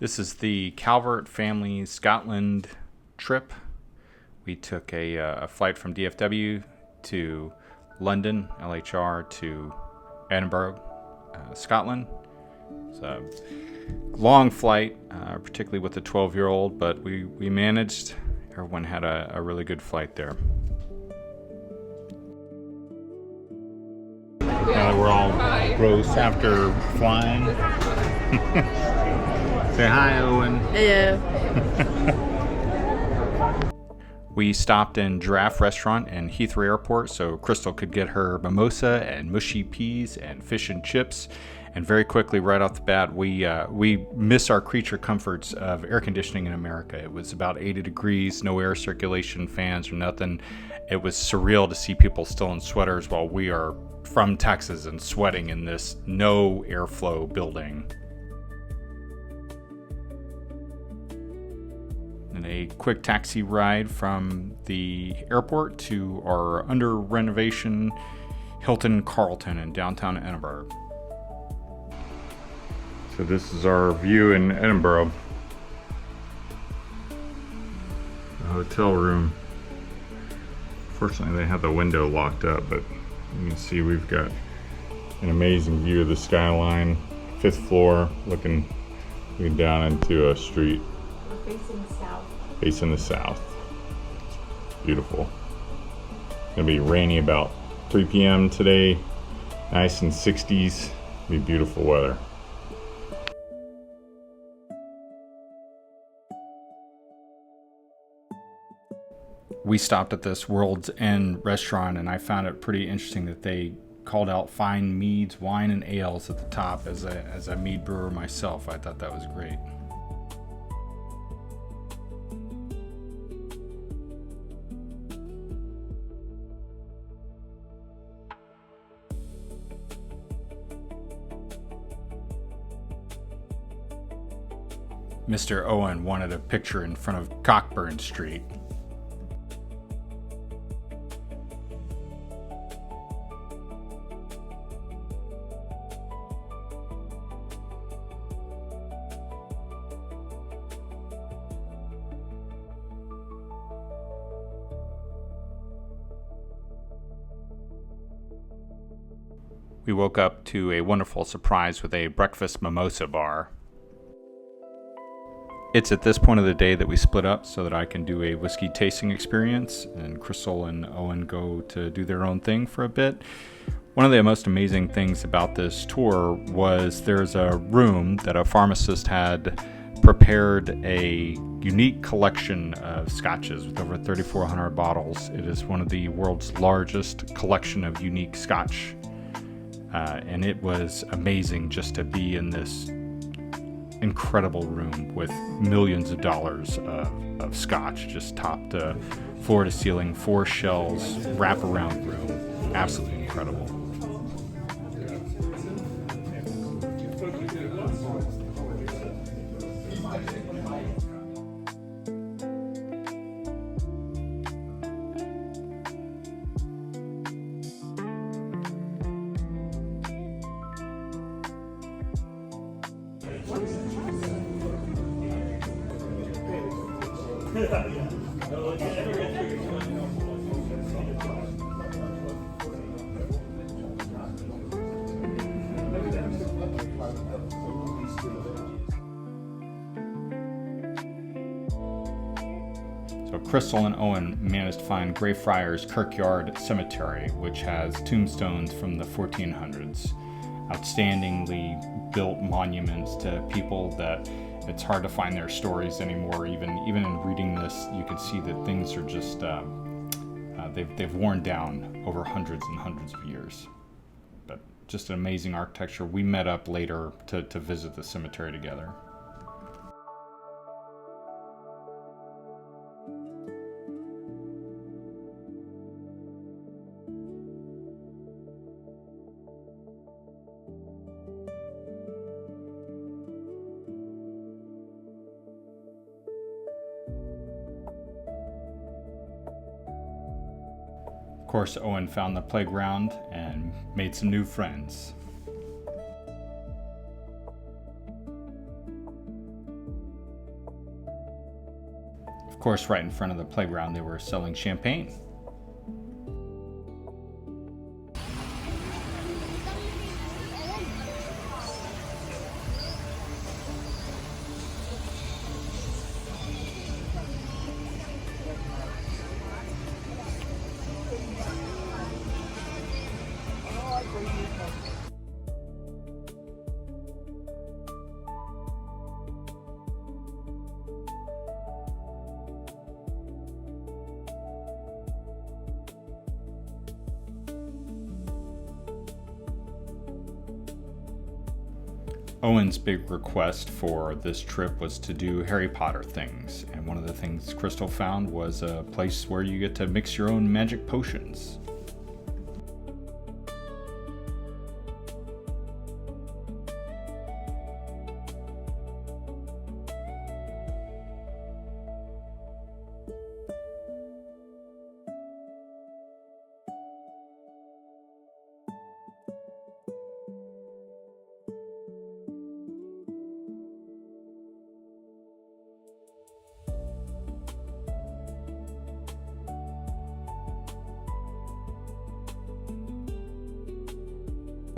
This is the Calvert family Scotland trip. We took a flight from DFW to London, LHR to Edinburgh, Scotland. It's a long flight, particularly with the 12-year-old, but we managed. Everyone had a really good flight there. Now that we're all gross after flying. Say hi, Owen. Hello. We stopped in Giraffe Restaurant in Heathrow Airport so Crystal could get her mimosa and mushy peas and fish and chips. And very quickly, right off the bat, we miss our creature comforts of air conditioning in America. It was about 80 degrees, no air circulation, fans or nothing. It was surreal to see people still in sweaters while we are from Texas and sweating in this no airflow building. And a quick taxi ride from the airport to our under renovation Hilton Carlton in downtown Edinburgh. So this is our view in Edinburgh. The hotel room. Fortunately, they have the window locked up, but you can see we've got an amazing view of the skyline. 5th floor, looking down into a street. Facing south. Facing the south. It's beautiful. It's gonna be rainy about 3 p.m. today. Nice in 60s. Be beautiful weather. We stopped at this World's End restaurant, and I found it pretty interesting that they called out fine meads, wine, and ales at the top. As a mead brewer myself, I thought that was great. Mr. Owen wanted a picture in front of Cockburn Street. We woke up to a wonderful surprise with a breakfast mimosa bar. It's at this point of the day that we split up so that I can do a whiskey tasting experience, and Crystal and Owen go to do their own thing for a bit. One of the most amazing things about this tour was there's a room that a pharmacist had prepared a unique collection of scotches with over 3,400 bottles. It is one of the world's largest collection of unique scotch. And it was amazing just to be in this incredible room with millions of dollars of scotch, just top to floor to ceiling, 4 shelves, wrap around room. Absolutely incredible. So Crystal and Owen managed to find Greyfriars Kirkyard Cemetery, which has tombstones from the 1400s. Outstandingly built monuments to people that it's hard to find their stories anymore. Even in reading this, you can see that things are just they've worn down over hundreds and hundreds of years. But just an amazing architecture. We met up later to visit the cemetery together. Of course, Owen found the playground and made some new friends. course, right in front of the playground, they were selling champagne. Owen's big request for this trip was to do Harry Potter things, and one of the things Crystal found was a place where you get to mix your own magic potions.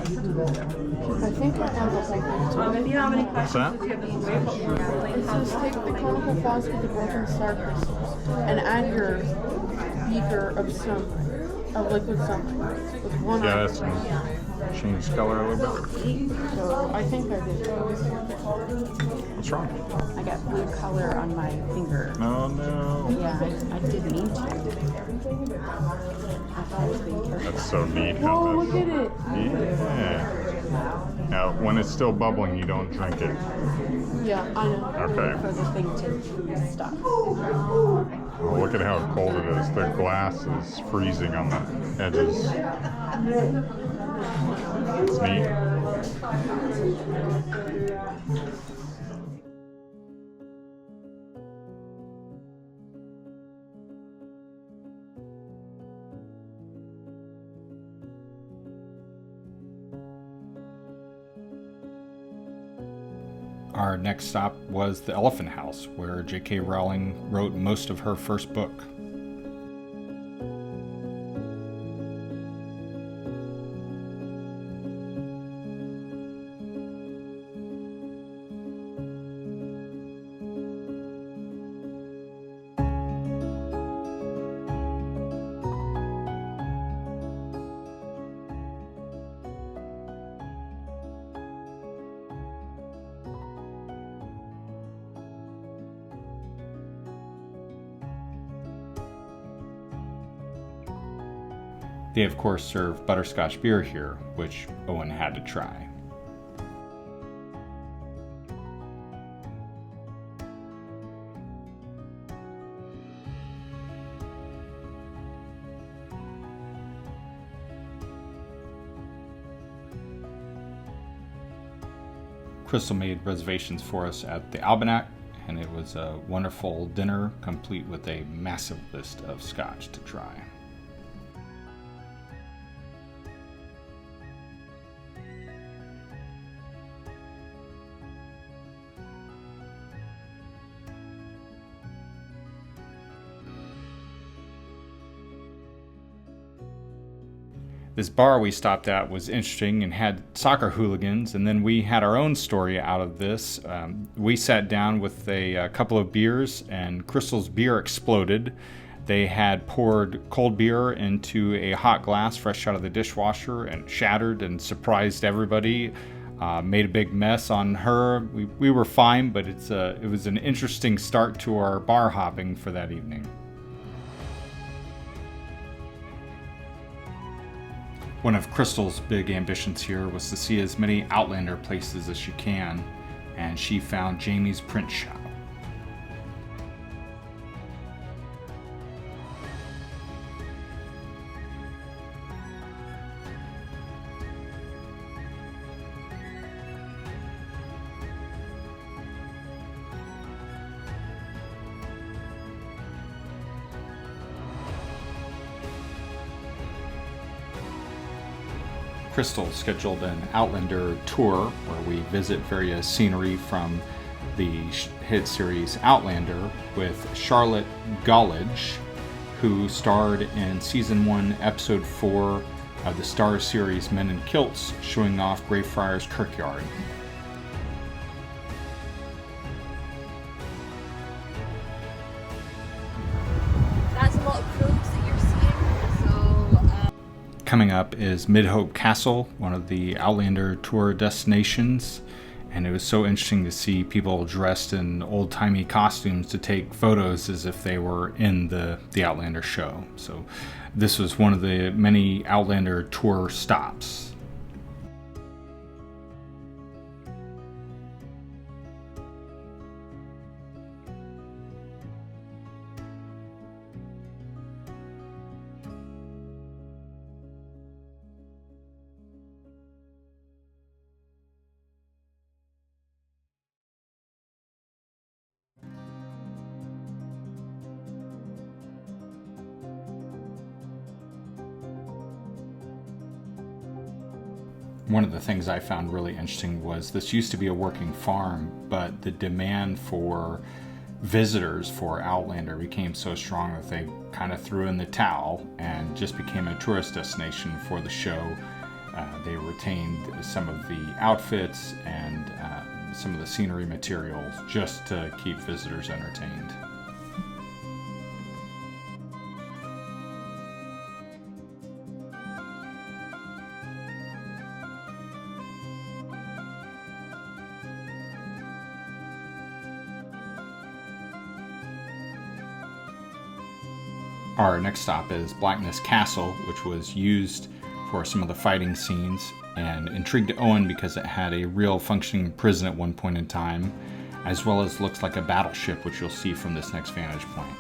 I think I have a second. If you have any What's questions, that? if you have this way, but we're It says take the conical flask with the broken star crystals and add your beaker of sunlight, of liquid sunlight, with one Yeah, eye. that's changed color a little bit. So I think I did. What's wrong? I got blue color on my finger. Oh no. Yeah, I didn't mean to. I thought I was being careful. That's so neat. Oh, How look at it. Yeah. Now, when it's still bubbling, you don't drink it. Yeah, I know. Okay. For the thing to stop. Well, look at how cold it is. The glass is freezing on the edges. It's neat. Our next stop was the Elephant House, where J.K. Rowling wrote most of her first book. They, of course, serve butterscotch beer here, which Owen had to try. Crystal made reservations for us at the Almanac, and it was a wonderful dinner, complete with a massive list of scotch to try. This bar we stopped at was interesting and had soccer hooligans, and then we had our own story out of this. We sat down with a couple of beers, and Crystal's beer exploded. They had poured cold beer into a hot glass fresh out of the dishwasher and shattered and surprised everybody. Made a big mess on her. We were fine, but it was an interesting start to our bar hopping for that evening. One of Crystal's big ambitions here was to see as many Outlander places as she can, and she found Jamie's print shop. Crystal scheduled an Outlander tour where we visit various scenery from the hit series Outlander with Charlotte Gollage, who starred in Season 1, Episode 4 of the Starz series Men in Kilts, showing off Greyfriars Kirkyard. That's a lot of probes that you're seeing. So, Coming up is Mid-Hope Castle, one of the Outlander tour destinations. And it was so interesting to see people dressed in old-timey costumes to take photos as if they were in the Outlander show. So this was one of the many Outlander tour stops. One of the things I found really interesting was this used to be a working farm, but the demand for visitors for Outlander became so strong that they kind of threw in the towel and just became a tourist destination for the show. They retained some of the outfits and some of the scenery materials just to keep visitors entertained. Our next stop is Blackness Castle, which was used for some of the fighting scenes and intrigued Owen because it had a real functioning prison at one point in time, as well as looks like a battleship, which you'll see from this next vantage point.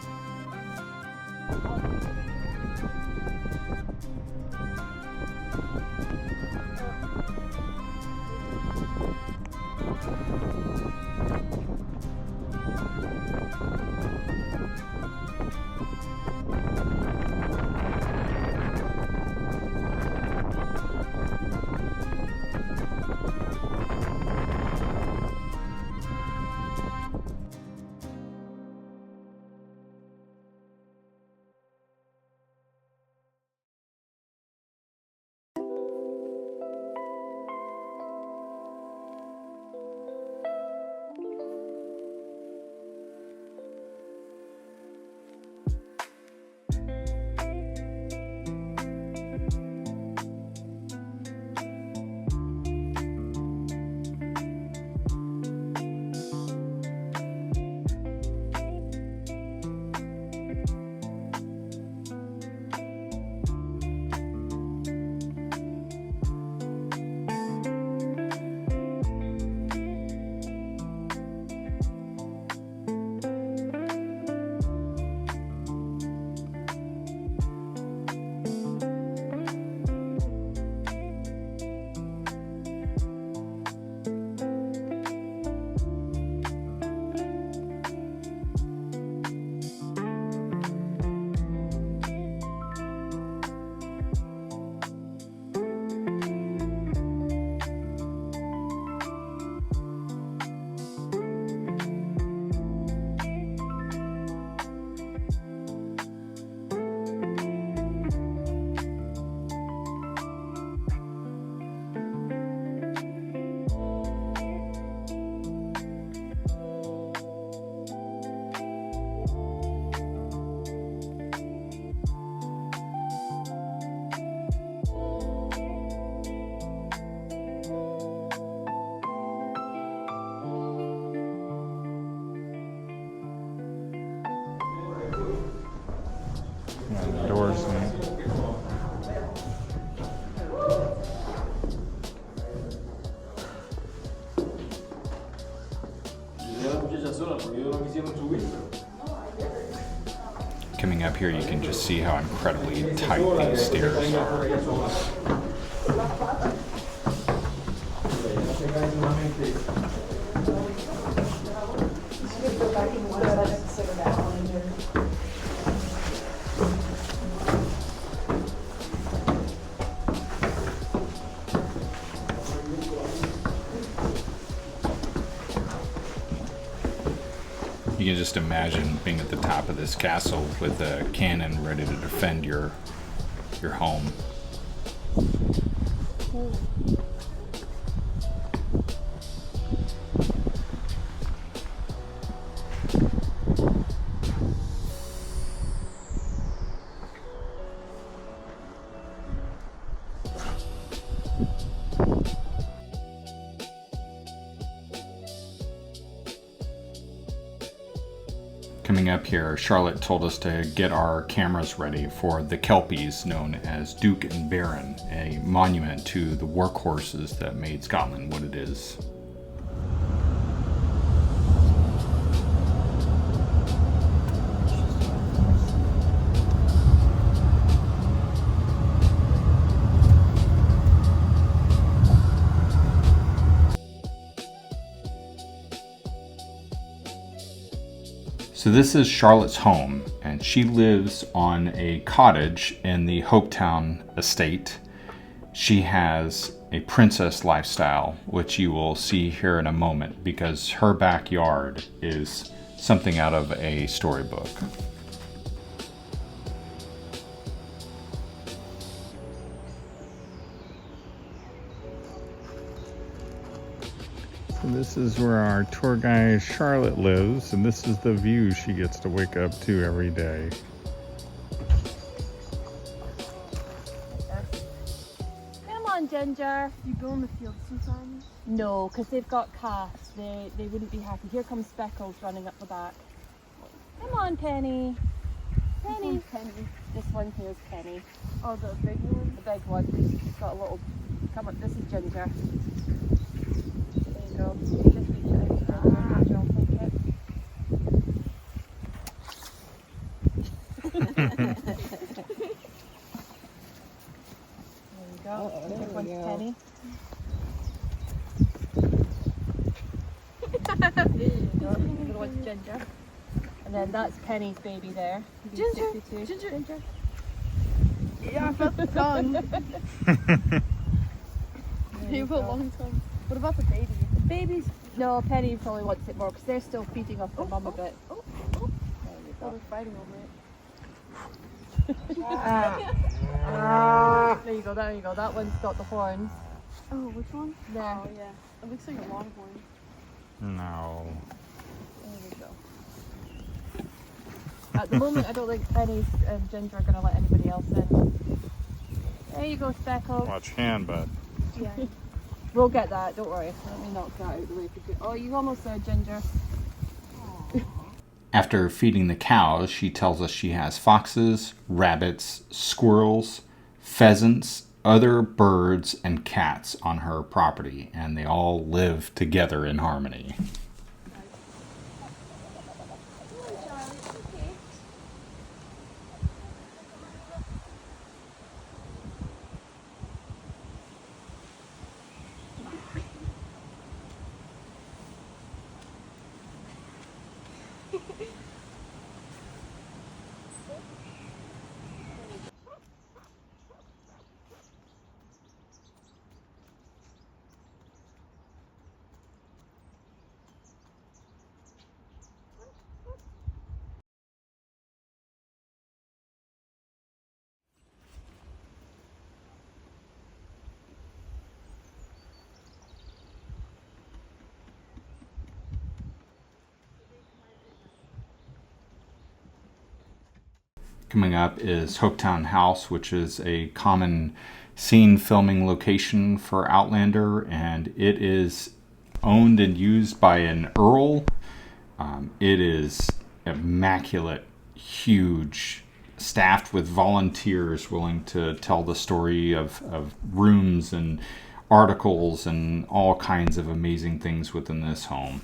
Doors. Coming up here, you can just see how incredibly tight these stairs are. You can just imagine being at the top of this castle with a cannon ready to defend your home. Coming up here, Charlotte told us to get our cameras ready for the Kelpies, known as Duke and Baron, a monument to the workhorses that made Scotland what it is. So this is Charlotte's home, and she lives on a cottage in the Hopetoun estate. She has a princess lifestyle, which you will see here in a moment, because her backyard is something out of a storybook. This is where our tour guide Charlotte lives, and this is the view she gets to wake up to every day. Come on, Ginger. You go in the field sometimes? No, because they've got calves. They wouldn't be happy. Here comes Speckles running up the back. Come on, Penny. Penny. This one here is Penny. Oh, the big one? The big one. She's got a little... Come on, this is Ginger. There you go. Just reach it out. Ginger will take it. There you go. Big one's Penny. There you go. Little one's Ginger. And then that's Penny's baby there. Ginger. 62. Ginger. Yeah, I felt the tongue. They put a long tongue. What about the baby? The babies, no, Penny probably wants it more because they're still feeding off their mum a bit. Oh, There you they're go. fighting over it. There you go, there you go. That one's got the horns. Oh, which one? There. Oh, yeah. It looks like a longhorn. No. There we go. At the moment, I don't think Penny and Ginger are going to let anybody else in. There you go, Speckle. Watch hand, bud. Yeah. We'll get that, don't worry. Let me knock that out of the way. Oh, you almost there, Ginger. After feeding the cows, she tells us she has foxes, rabbits, squirrels, pheasants, other birds, and cats on her property, and they all live together in harmony. Coming up is Hopetoun House, which is a common scene filming location for Outlander, and it is owned and used by an earl. It is immaculate, huge, staffed with volunteers willing to tell the story of rooms and articles and all kinds of amazing things within this home.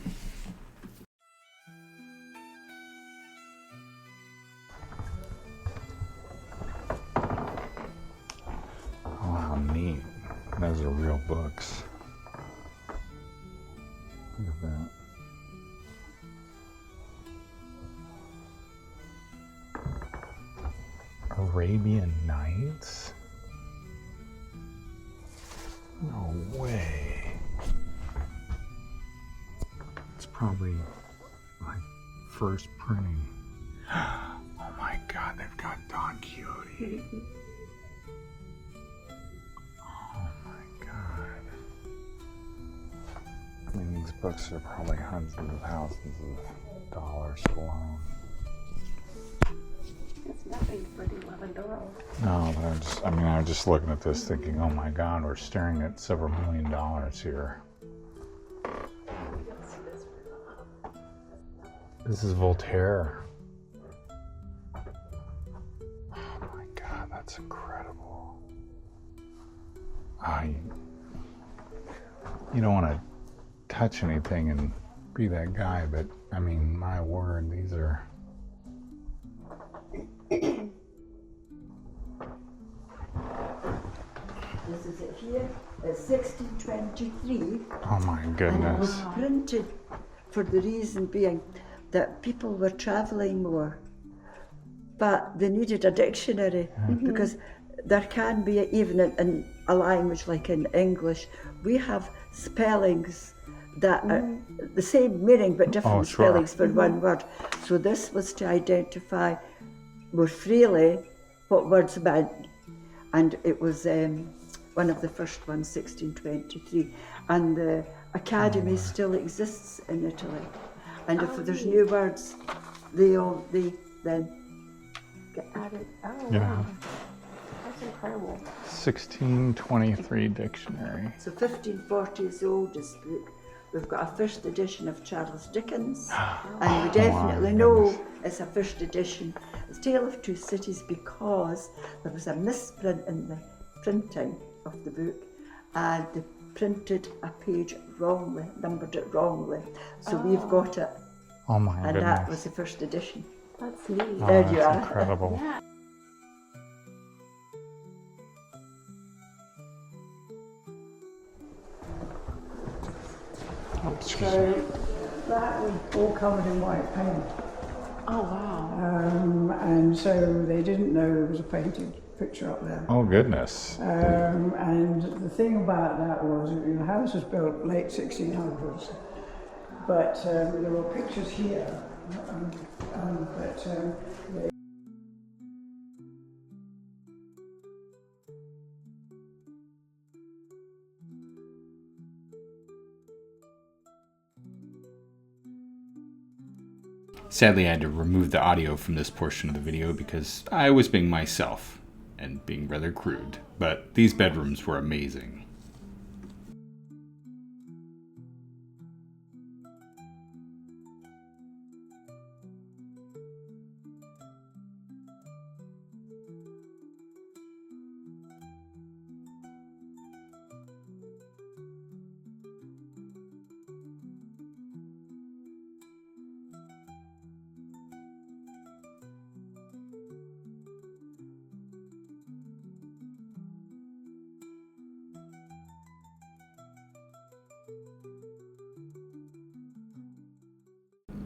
Wow, neat. Those are real books. Look at that. Arabian Nights? No way. It's probably like first printing. Oh my God, they've got Don Quixote. Oh my God. I mean, these books are probably hundreds of thousands of dollars alone. It's nothing for the $11. No, but I'm just looking at this thinking, oh my God, we're staring at several $1 million here. This is Voltaire. Oh my God, that's incredible. You don't want to touch anything and be that guy, but I mean, my word, these are... This is it here. It's 1623. Oh my And it goodness. was printed for the reason being that people were travelling more, but they needed a dictionary because there can be, even in a language like in English, we have spellings that are the same meaning but different sure. spellings for one word. So this was to identify more freely what words meant, and it was one of the first ones, 1623, and the academy still exists in Italy. And if there's new words, they then get added. Oh, Yeah. wow. That's incredible. 1623 dictionary. So 1540 is the oldest book. We've got a first edition of Charles Dickens, and we definitely know it's a first edition. It's Tale of Two Cities because there was a misprint in the printing of the book, and they printed a page wrongly, numbered it wrongly. So we've got it, Oh my and goodness. that was the first edition. That's neat. Oh, There that's you are. incredible. Oh, excuse me. So that was all covered in white paint. Oh, wow. And so they didn't know there was a painted picture up there. Oh goodness. And the thing about that was the house was built late 1600s, but there were pictures here, but they Sadly, I had to remove the audio from this portion of the video because I was being myself and being rather crude, but these bedrooms were amazing.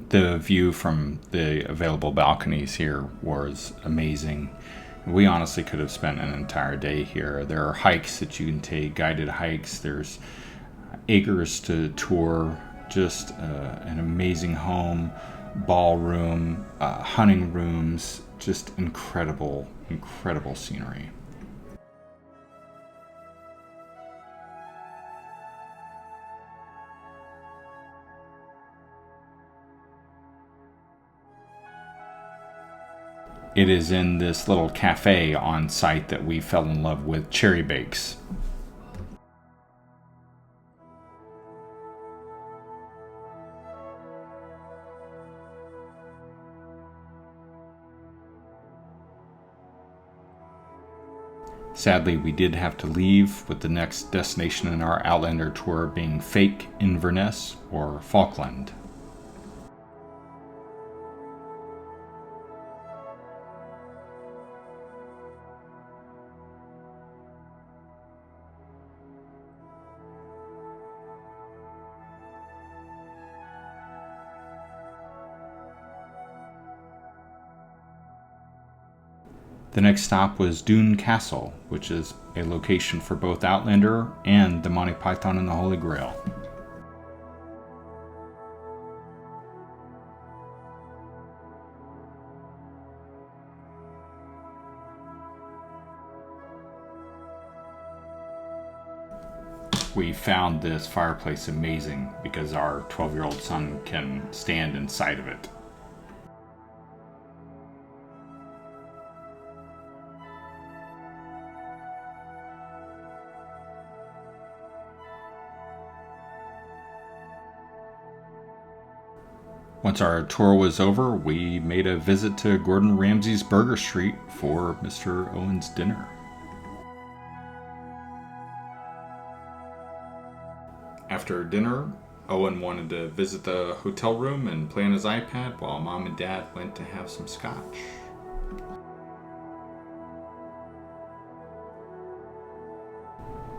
The view from the available balconies here was amazing. We honestly could have spent an entire day here. There are hikes that you can take, guided hikes. There's acres to tour, just an amazing home, ballroom, hunting rooms, just incredible, incredible scenery. It is in this little cafe on site that we fell in love with cherry bakes. Sadly, we did have to leave, with the next destination in our Outlander tour being Fake Inverness or Falkland. The next stop was Doune Castle, which is a location for both Outlander and the Monty Python and the Holy Grail. course, we found this fireplace amazing because our 12-year-old son can stand inside of it. Once our tour was over, we made a visit to Gordon Ramsay's Burger Street for Mr. Owen's dinner. After dinner, Owen wanted to visit the hotel room and play on his iPad while Mom and Dad went to have some scotch.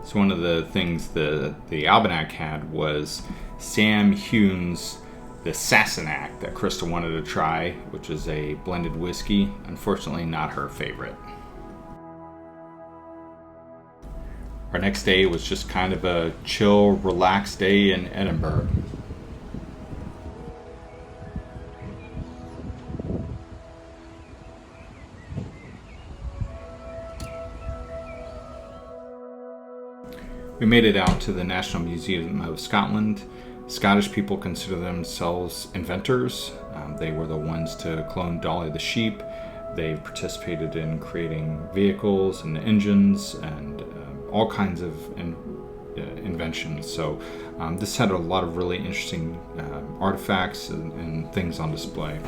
So one of the things the Almanac had was Sam Hume's the Sassenach that Krista wanted to try, which is a blended whiskey. Unfortunately, not her favorite. Our next day was just kind of a chill, relaxed day in Edinburgh. We made it out to the National Museum of Scotland. Scottish people consider themselves inventors. They were the ones to clone Dolly the sheep. They participated in creating vehicles and engines and all kinds of inventions. So this had a lot of really interesting artifacts and things on display.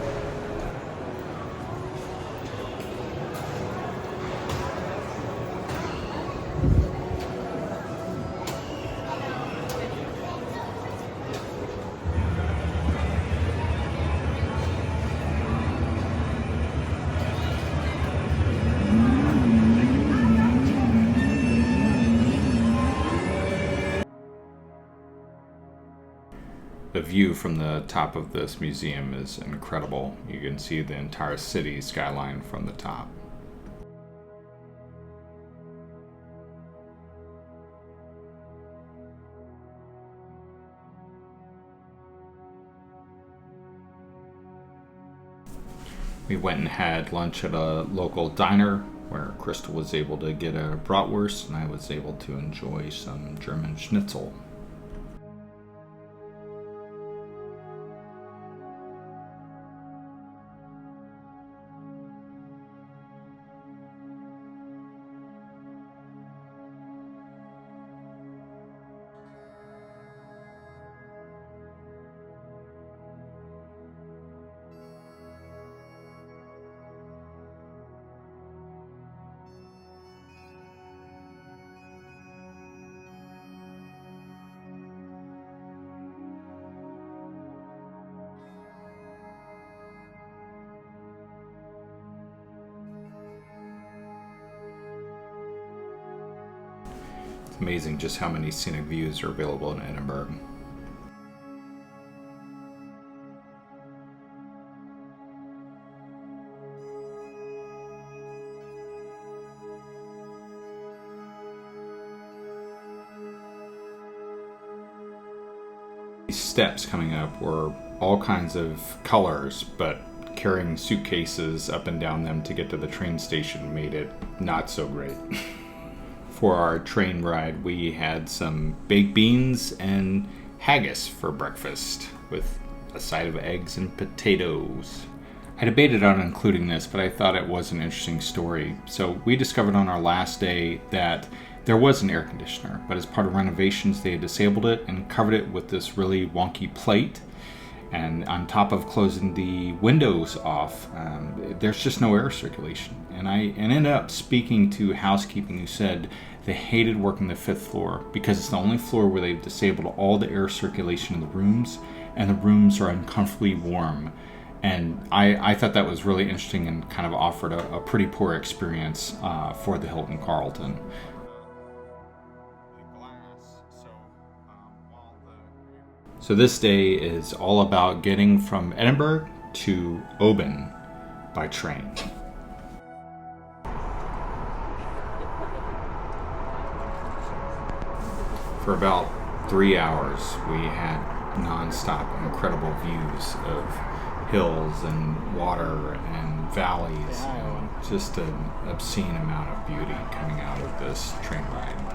The view from the top of this museum is incredible. You can see the entire city skyline from the top. We went and had lunch at a local diner where Crystal was able to get a bratwurst and I was able to enjoy some German schnitzel. It's amazing just how many scenic views are available in Edinburgh. These steps coming up were all kinds of colors, but carrying suitcases up and down them to get to the train station made it not so great. For our train ride, we had some baked beans and haggis for breakfast with a side of eggs and potatoes. I debated on including this, but I thought it was an interesting story. So we discovered on our last day that there was an air conditioner, but as part of renovations, they had disabled it and covered it with this really wonky plate. And on top of closing the windows off, there's just no air circulation. And I ended up speaking to housekeeping who said they hated working the 5th floor because it's the only floor where they've disabled all the air circulation in the rooms, and the rooms are uncomfortably warm. And I thought that was really interesting and kind of offered a pretty poor experience for the Hilton Carlton. So this day is all about getting from Edinburgh to Oban by train. For about 3 hours, we had non-stop incredible views of hills and water and valleys and just an obscene amount of beauty coming out of this train ride.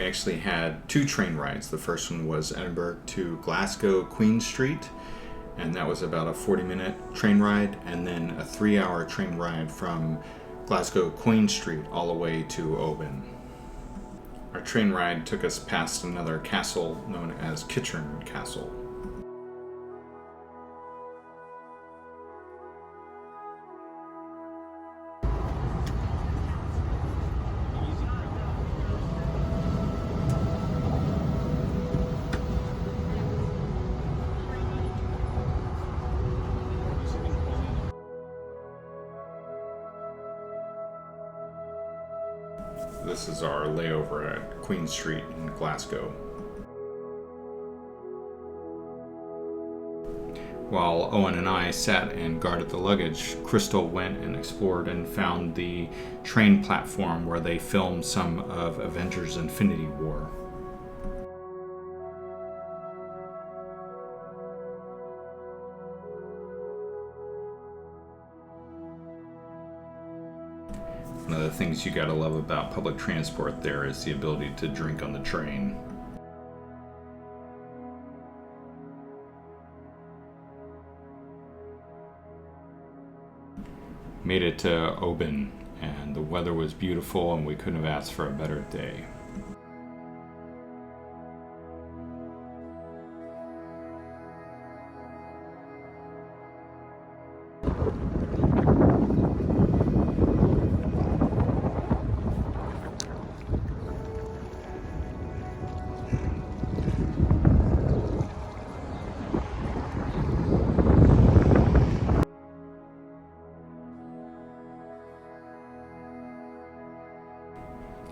We actually had 2 train rides. The first one was Edinburgh to Glasgow Queen Street, and that was about a 40-minute train ride, and then a 3-hour train ride from Glasgow Queen Street all the way to Oban. Our train ride took us past another castle known as Kitchern Castle. This is our layover at Queen Street in Glasgow. While Owen and I sat and guarded the luggage, Crystal went and explored and found the train platform where they filmed some of Avengers: Infinity War. One of the things you gotta love about public transport there is the ability to drink on the train. Made it to Oban, and the weather was beautiful, and we couldn't have asked for a better day.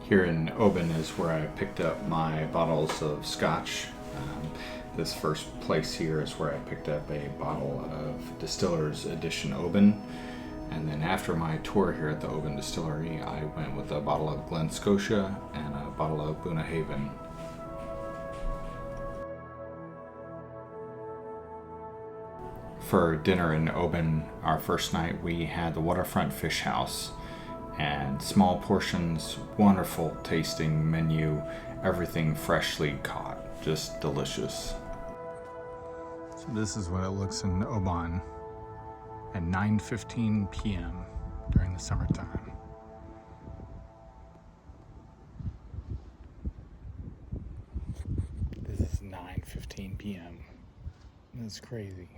Here in Oban is where I picked up my bottles of scotch. This first place here is where I picked up a bottle of Distiller's Edition Oban. And then after my tour here at the Oban Distillery, I went with a bottle of Glen Scotia and a bottle of Bunnahaven. For dinner in Oban, our first night, we had the Waterfront Fish House. And small portions, wonderful tasting menu, everything freshly caught, just delicious. So this is what it looks in Oban at 9:15 p.m. during the summertime. This is 9:15 p.m. That's crazy.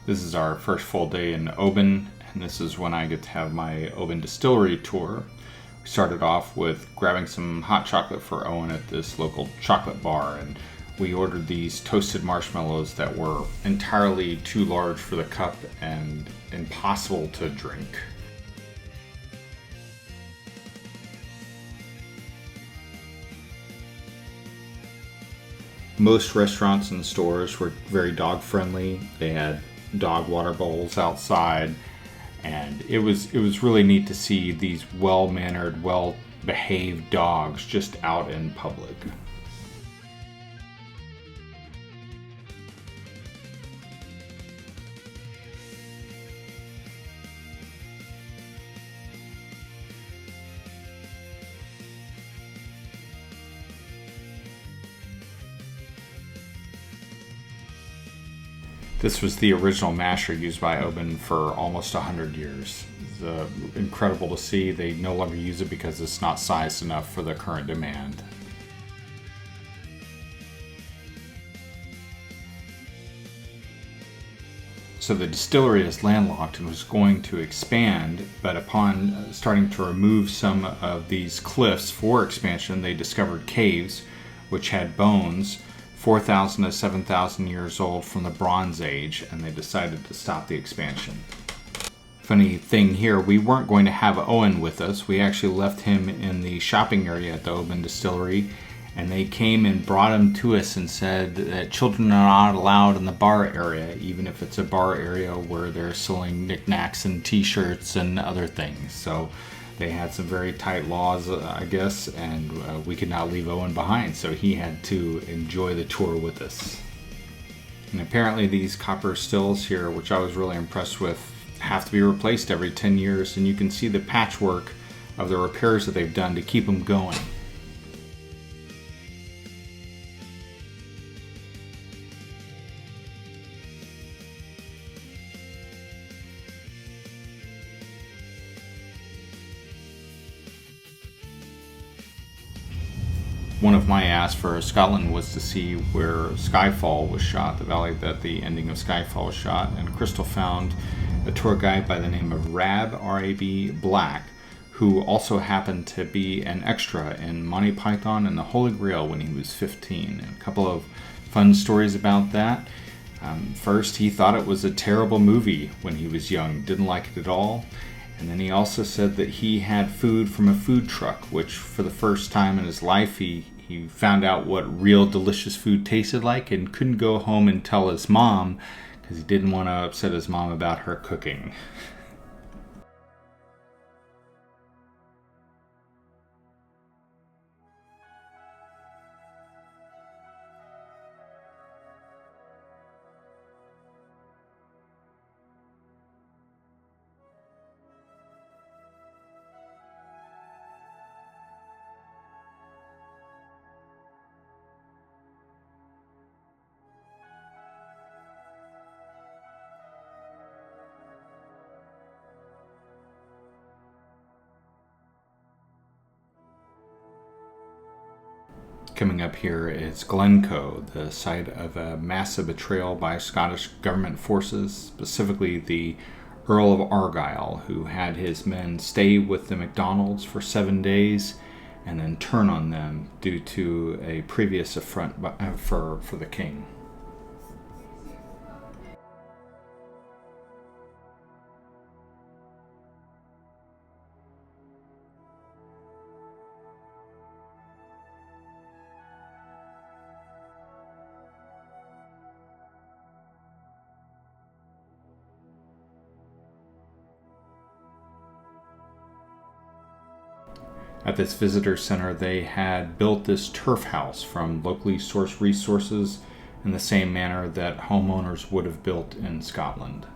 This is our first full day in Oban, and this is when I get to have my Oban Distillery tour. We started off with grabbing some hot chocolate for Owen at this local chocolate bar, and we ordered these toasted marshmallows that were entirely too large for the cup and impossible to drink. Most restaurants and stores were very dog friendly. They had dog water bowls outside, and it was really neat to see these well-mannered, well-behaved dogs just out in public. This was the original masher used by Oban for almost 100 years. It's incredible to see. They no longer use it because it's not sized enough for the current demand. So the distillery is landlocked and was going to expand, but upon starting to remove some of these cliffs for expansion, they discovered caves which had bones 4,000 to 7,000 years old from the Bronze Age, and they decided to stop the expansion. Funny thing here, we weren't going to have Owen with us. We actually left him in the shopping area at the Oban Distillery, and they came and brought him to us and said that children are not allowed in the bar area, even if it's a bar area where they're selling knickknacks and t-shirts and other things. So they had some very tight laws, I guess, and we could not leave Owen behind, so he had to enjoy the tour with us. And apparently these copper stills here, which I was really impressed with, have to be replaced every 10 years, and you can see the patchwork of the repairs that they've done to keep them going. One of my asks for Scotland was to see where Skyfall was shot, the valley that the ending of Skyfall was shot, and Crystal found a tour guide by the name of Rab, R-A-B, Black, who also happened to be an extra in Monty Python and the Holy Grail when he was 15. And a couple of fun stories about that. First, he thought it was a terrible movie when he was young, didn't like it at all. And then he also said that he had food from a food truck, which for the first time in his life he found out what real delicious food tasted like and couldn't go home and tell his mom because he didn't want to upset his mom about her cooking. Coming up here is Glencoe, the site of a massive betrayal by Scottish government forces, specifically the Earl of Argyll, who had his men stay with the MacDonalds for 7 days and then turn on them due to a previous affront for the king. At this visitor center, they had built this turf house from locally sourced resources in the same manner that homeowners would have built in Scotland.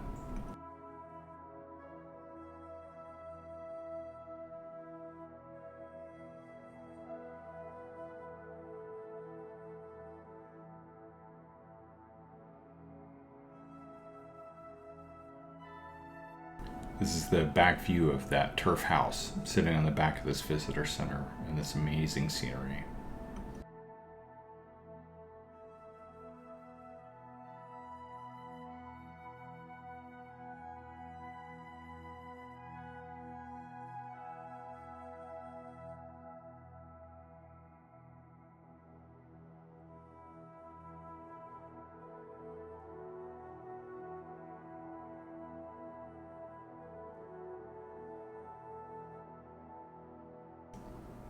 This is the back view of that turf house, sitting on the back of this visitor center in this amazing scenery.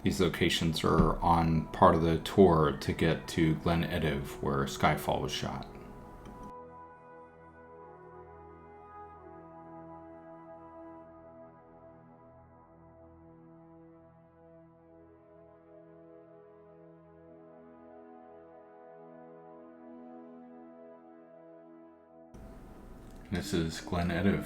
These locations are on part of the tour to get to Glen Etive, where Skyfall was shot. This is Glen Etive.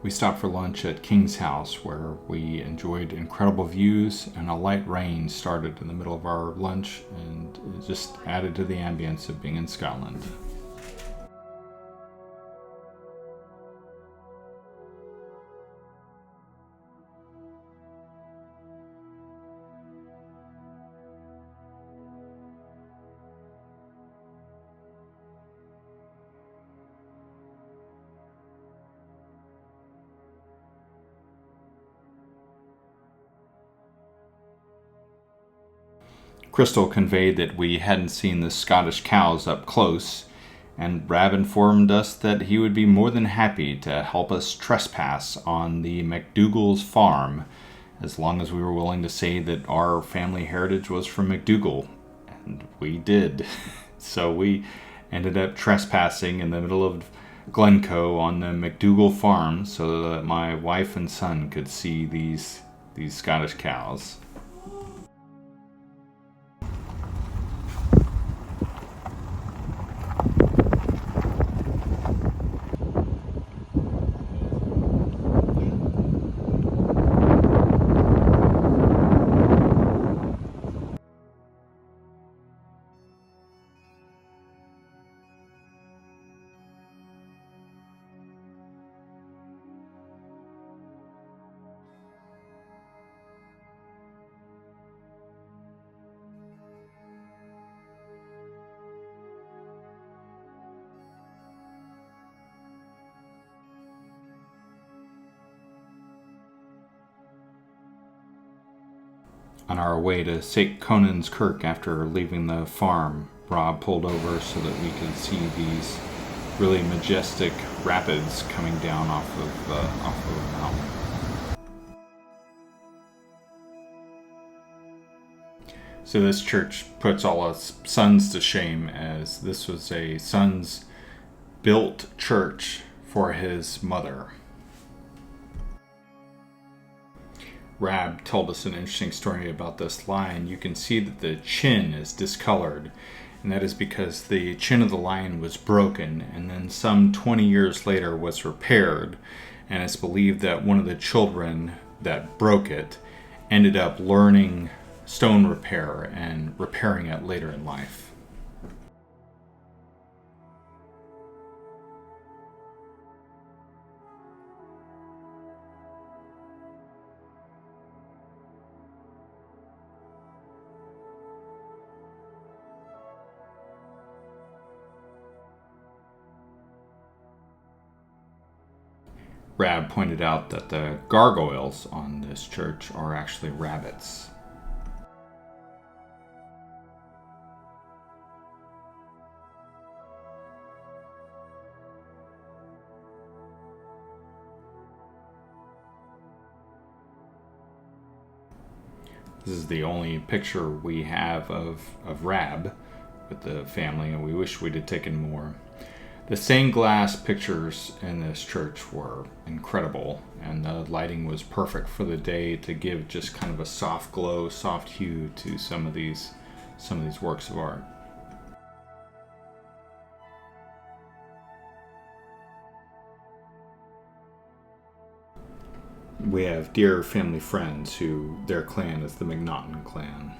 We stopped for lunch at King's House, where we enjoyed incredible views, and a light rain started in the middle of our lunch, and it just added to the ambience of being in Scotland. Crystal conveyed that we hadn't seen the Scottish cows up close, and Rab informed us that he would be more than happy to help us trespass on the MacDougall's farm, as long as we were willing to say that our family heritage was from MacDougall. And we did. So we ended up trespassing in the middle of Glencoe on the McDougall farm so that my wife and son could see these Scottish cows. On our way to St. Conan's Kirk after leaving the farm, Rob pulled over so that we could see these really majestic rapids coming down off of the mountain. So this church puts all us sons to shame, as this was a son's built church for his mother. Rab told us an interesting story about this lion. You can see that the chin is discolored, and that is because the chin of the lion was broken and then some 20 years later was repaired, and it's believed that one of the children that broke it ended up learning stone repair and repairing it later in life. Rab pointed out that the gargoyles on this church are actually rabbits. This is the only picture we have of Rab with the family, and we wish we'd have taken more. The stained glass pictures in this church were incredible, and the lighting was perfect for the day to give just kind of a soft glow, soft hue to some of these works of art. We have dear family friends who their clan is the McNaughton clan.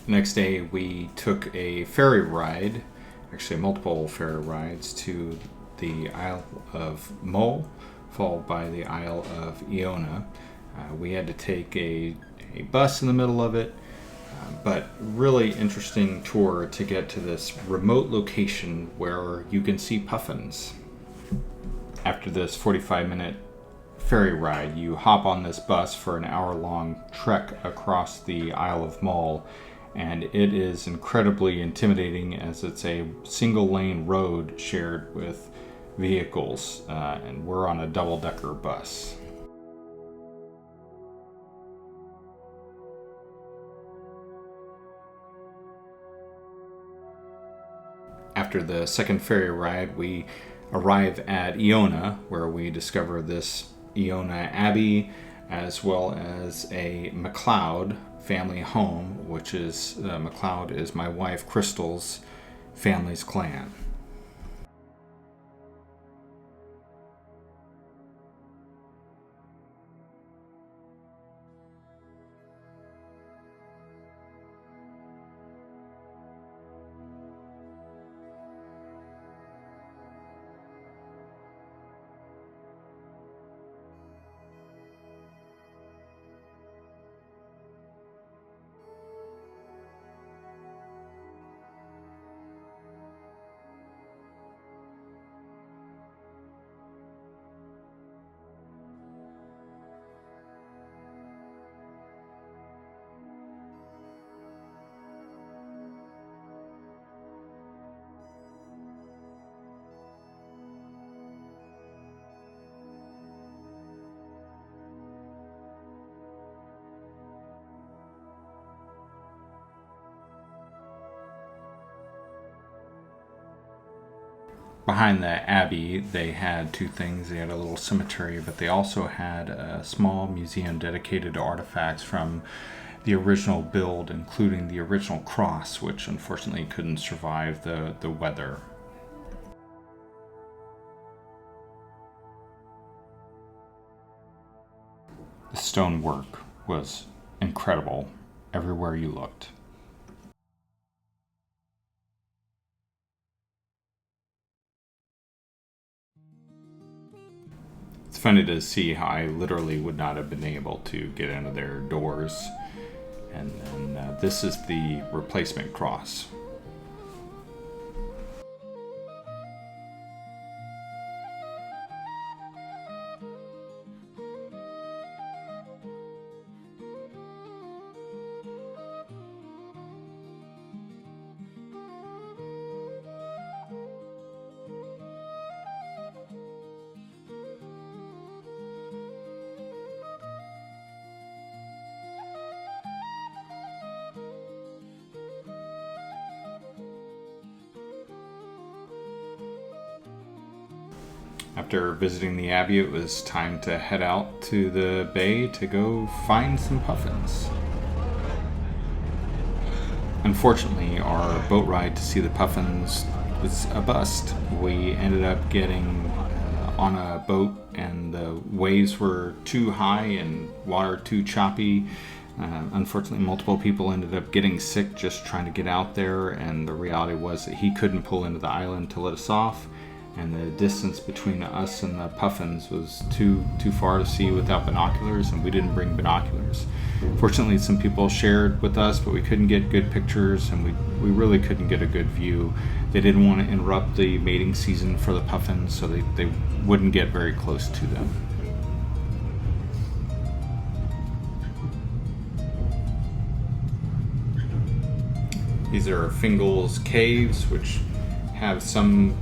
The next day we took a ferry ride, actually multiple ferry rides, to the Isle of Mull, followed by the Isle of Iona. We had to take a bus in the middle of it, but really interesting tour to get to this remote location where you can see puffins. After this 45-minute ferry ride, you hop on this bus for an hour-long trek across the Isle of Mull, and it is incredibly intimidating as it's a single-lane road shared with vehicles, and we're on a double-decker bus. After the second ferry ride, we arrive at Iona, where we discover this Iona Abbey, as well as a MacLeod family home, which is MacLeod is my wife Crystal's family's clan. behind the abbey, they had two things. They had a little cemetery, but they also had a small museum dedicated to artifacts from the original build, including the original cross, which unfortunately couldn't survive the weather. The stonework was incredible everywhere you looked. It's funny to see how I literally would not have been able to get into their doors. And then this is the replacement cross. After visiting the abbey, it was time to head out to the bay to go find some puffins. Unfortunately, our boat ride to see the puffins was a bust. We ended up getting on a boat and the waves were too high and water too choppy. Unfortunately, multiple people ended up getting sick just trying to get out there, and the reality was that he couldn't pull into the island to let us off, and the distance between us and the puffins was too far to see without binoculars, and we didn't bring binoculars. Fortunately, some people shared with us, but we couldn't get good pictures, and we really couldn't get a good view. They didn't want to interrupt the mating season for the puffins, so they wouldn't get very close to them. These are Fingal's caves, which have some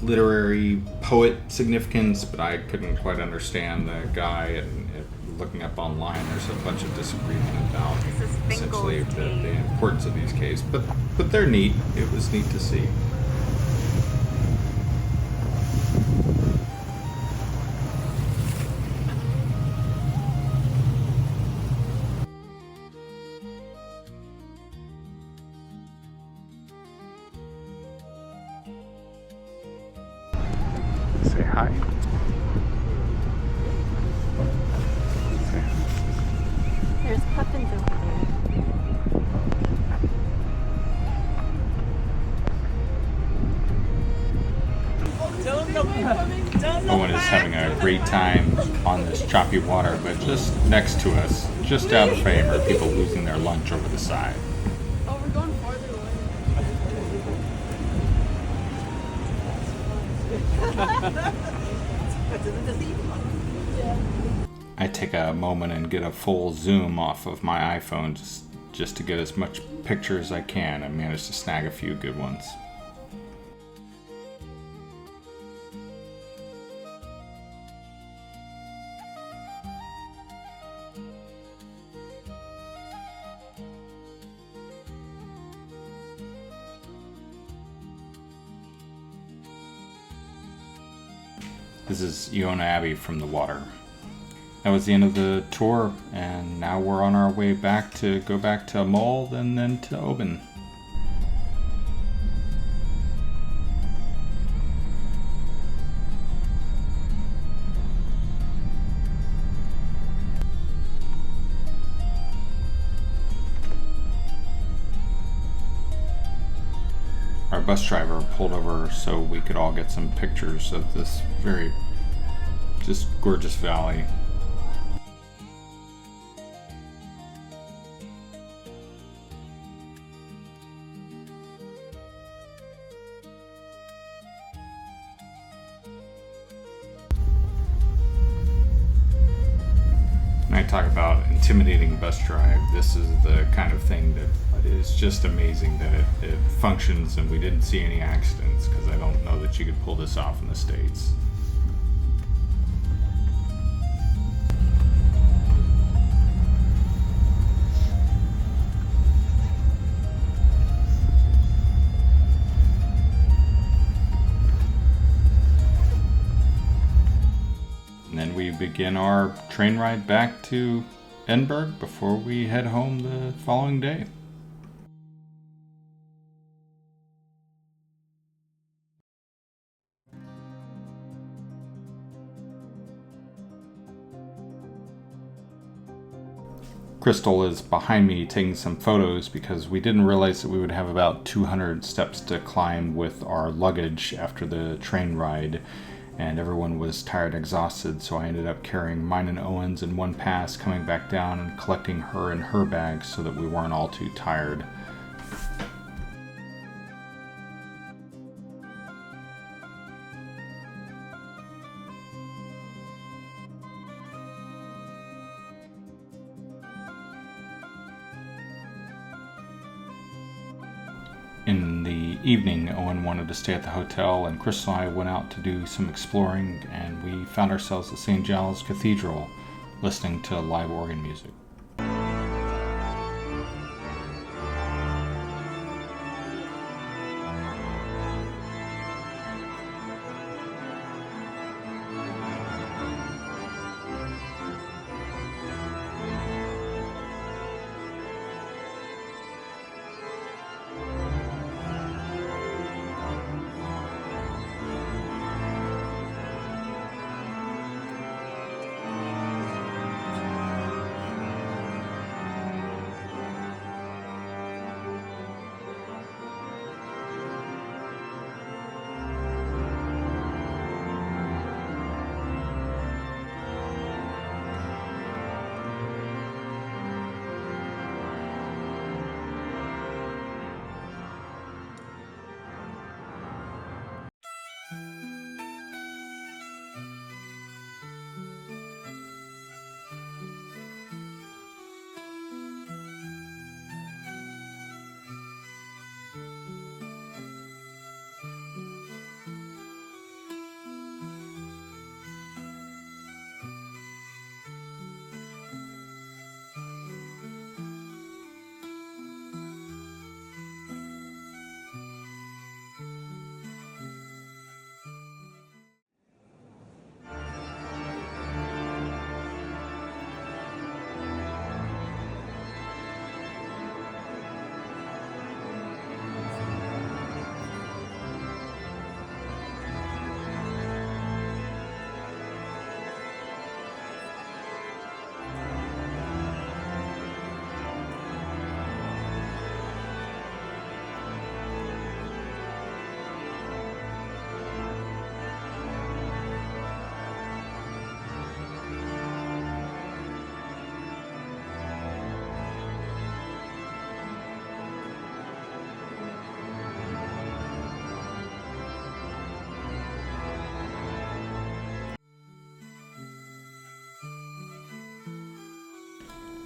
literary poet significance, but I couldn't quite understand the guy, and looking up online there's a bunch of disagreement about essentially the importance of these caves, but they're neat. It was neat to see. Say hi. There's puffins over there. Owen is having a great time on this choppy water, but just next to us, just out of frame, are people losing their lunch over the side. Oh, we're going farther away. I take a moment and get a full zoom off of my iPhone just to get as much picture as I can, and manage to snag a few good ones. This is Iona Abbey from the water. That was the end of the tour, and now we're on our way back to go back to Mull and then to Oban. Our bus driver pulled over so we could all get some pictures of this very just gorgeous valley. When I talk about intimidating bus drive, this is the kind of thing that is just amazing that it functions, and we didn't see any accidents, because I don't know that you could pull this off in the States. begin our train ride back to Edinburgh before we head home the following day. Crystal is behind me taking some photos because we didn't realize that we would have about 200 steps to climb with our luggage after the train ride, and everyone was tired and exhausted, so I ended up carrying mine and Owen's in one pass, coming back down and collecting her in her bag so that we weren't all too tired. In the evening, Owen wanted to stay at the hotel, and Crystal and I went out to do some exploring, and we found ourselves at St. Giles Cathedral listening to live organ music.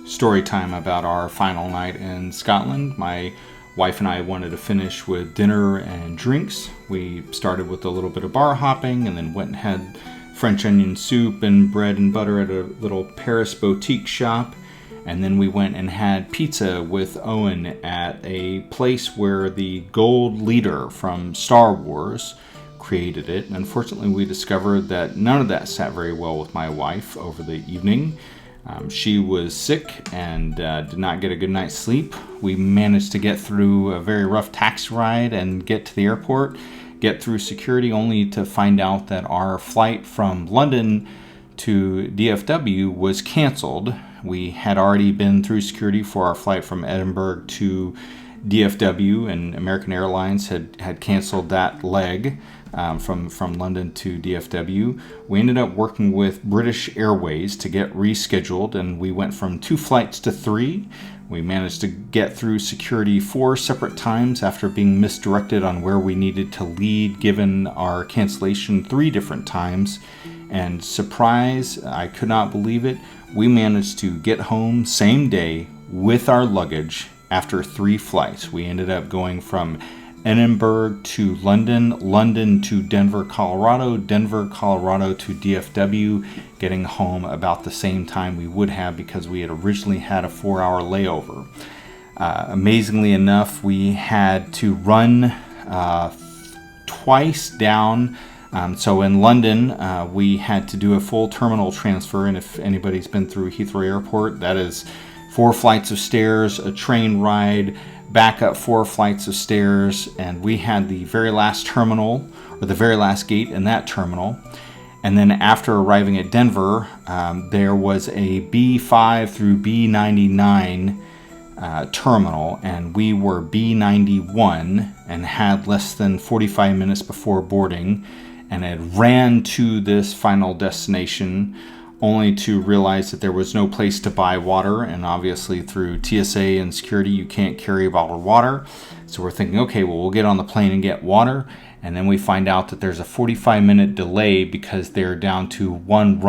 Story time about our final night in Scotland. My wife and I wanted to finish with dinner and drinks. We started with a little bit of bar hopping and then went and had French onion soup and bread and butter at a little Paris boutique shop. And then we went and had pizza with Owen at a place where the gold leader from Star Wars created it. Unfortunately, we discovered that none of that sat very well with my wife over the evening. She was sick and did not get a good night's sleep. We managed to get through a very rough taxi ride and get to the airport, get through security, only to find out that our flight from London to DFW was canceled. We had already been through security for our flight from Edinburgh to DFW, and American Airlines had canceled that leg from London to DFW. We ended up working with British Airways to get rescheduled, and we went from 2 flights to 3. We managed to get through security 4 separate times after being misdirected on where we needed to lead, given our cancellation 3 different times. And surprise, I could not believe it, we managed to get home same day with our luggage after 3 flights. We ended up going from Edinburgh to London, London to Denver, Colorado, Denver, Colorado to DFW, getting home about the same time we would have because we had originally had a 4-hour layover. Amazingly enough, we had to run twice down So in London, we had to do a full terminal transfer, and if anybody's been through Heathrow Airport, that is 4 flights of stairs, a train ride, back up 4 flights of stairs, and we had the very last terminal, or the very last gate in that terminal. And then after arriving at Denver, there was a B5 through B99 terminal, and we were B91 and had less than 45 minutes before boarding, and had ran to this final destination only to realize that there was no place to buy water, and obviously through TSA and security you can't carry bottled water. So we're thinking, okay, well, we'll get on the plane and get water, and then we find out that there's a 45-minute delay because they're down to one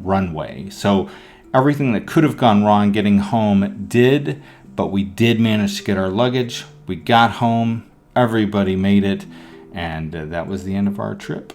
runway. So everything that could have gone wrong getting home did, but we did manage to get our luggage. We got home, everybody made it, and that was the end of our trip.